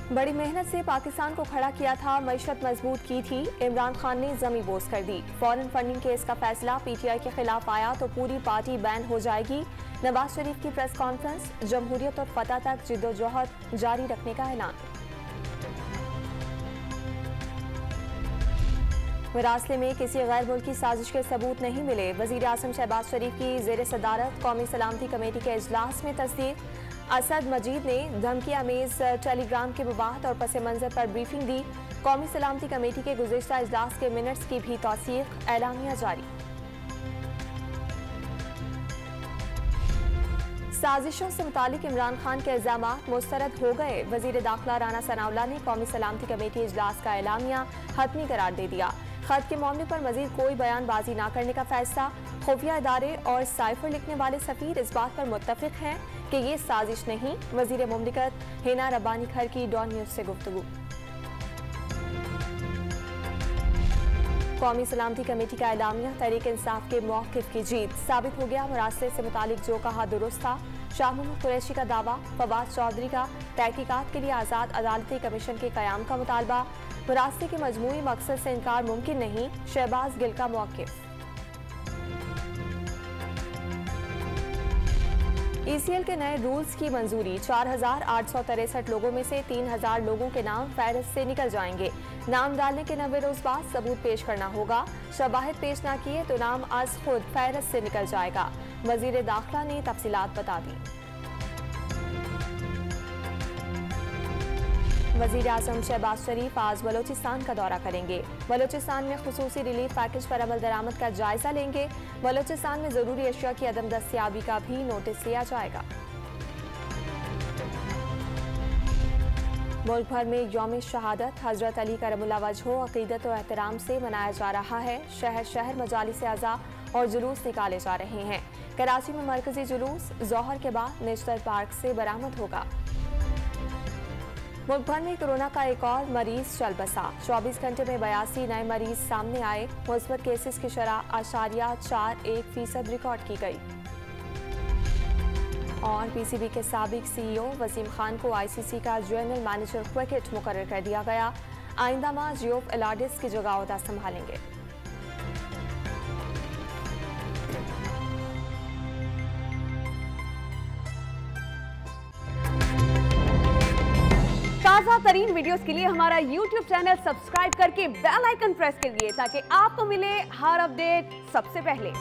बड़ी मेहनत से पाकिस्तान को खड़ा किया था, मईशत मजबूत की थी। इमरान खान ने जमी बोझ कर दी। फॉरेन फंडिंग केस का फैसला पीटीआई के खिलाफ आया तो पूरी पार्टी बैन हो जाएगी। नवाज शरीफ की प्रेस कॉन्फ्रेंस, जमहूरियत और फतह तक जिद्दोजहद जारी रखने का ऐलान। मरासले में किसी गैर मुल्की साजिश के सबूत नहीं मिले। वजीर आजम शहबाज शरीफ की जेर सदारत कौमी सलामती कमेटी के इजलास में तस्दीक। असद मजीद ने धमकी आमेज टेलीग्राम के मवाद और पस मंजर पर ब्रीफिंग दी। कौमी सलामती कमेटी के गुज़िश्ता इजलास के मिनट्स की भी तौसीक, ऐलानिया जारी। साजिशों से मुतालिक इमरान खान के इल्जामात मुस्तरद हो गए। वजीर दाखिला राना सनाउल्लाह ने कौमी सलामती कमेटी इजलास का ऐलानिया हतमी करार दे दिया। खत के मामले पर मजीद कोई बयानबाजी न करने का फैसला। खुफिया इदारे और साइफर लिखने वाले सफीर इस बात पर मुत्तफिक हैं कि ये साजिश नहीं। वजीर मुमलिकत हिना रब्बानी खर की डॉन न्यूज से गुफ्तगू। कौमी सलामती कमेटी का ऐलानिया तहरीक इंसाफ के मौक़िफ़ की जीत साबित हो गया। मरासले से मुतालिक जो कहा दुरुस्त था। शाह महमूद कुरैशी का दावा, फवाद चौधरी का तहकीकात के लिए आज़ाद अदालती कमीशन के क़याम का मुतालबा। मरासले के मजमूई मकसद से इनकार मुमकिन नहीं, शहबाज गिल का मौक़िफ़। ईसीएल के नए रूल्स की मंजूरी। 4,863 लोगों में से 3,000 लोगों के नाम फहरिस्त से निकल जाएंगे। नाम डालने के 90 रोज बाद सबूत पेश करना होगा। शवाहिद पेश न किए तो नाम आज खुद फहरिस्त से निकल जाएगा। वजीर दाखिला ने तफसीलात बता दी। वजीर आजम शहबाज शरीफ आज बलोचिस्तान का दौरा करेंगे। बलोचिस्तान में खुसूसी रिलीफ पैकेज पर अमल दरामद का जायजा लेंगे। बलोचिस्तान में जरूरी अशिया की अदम दस्तयाबी का भी नोटिस लिया जाएगा। मुल्क भर में यौम शहादत हजरत अली करमुल्लाह वजहो अकीदत और एहतराम से मनाया जा रहा है। शहर शहर मजालिस आज़ा और जुलूस निकाले जा रहे हैं। कराची में मरकजी जुलूस जोहर के बाद नेशनल पार्क से बरामद होगा। मुल्क भर में कोरोना का एक और मरीज चल बसा। 24 घंटे में 82 नए मरीज सामने आए। मुस्बत केसेस की शरह 0.41% रिकॉर्ड की गई। और पीसीबी के साबिक सीईओ वसीम खान को आईसीसी का जनरल मैनेजर क्रिकेट मुकर्रर कर दिया गया। आइंदा माह जियोफ एलाडिस की जगह ओहदा संभालेंगे। ताज़ा तरीन वीडियोस के लिए हमारा YouTube चैनल सब्सक्राइब करके बेल आइकन प्रेस करिए ताकि आपको मिले हर अपडेट सबसे पहले।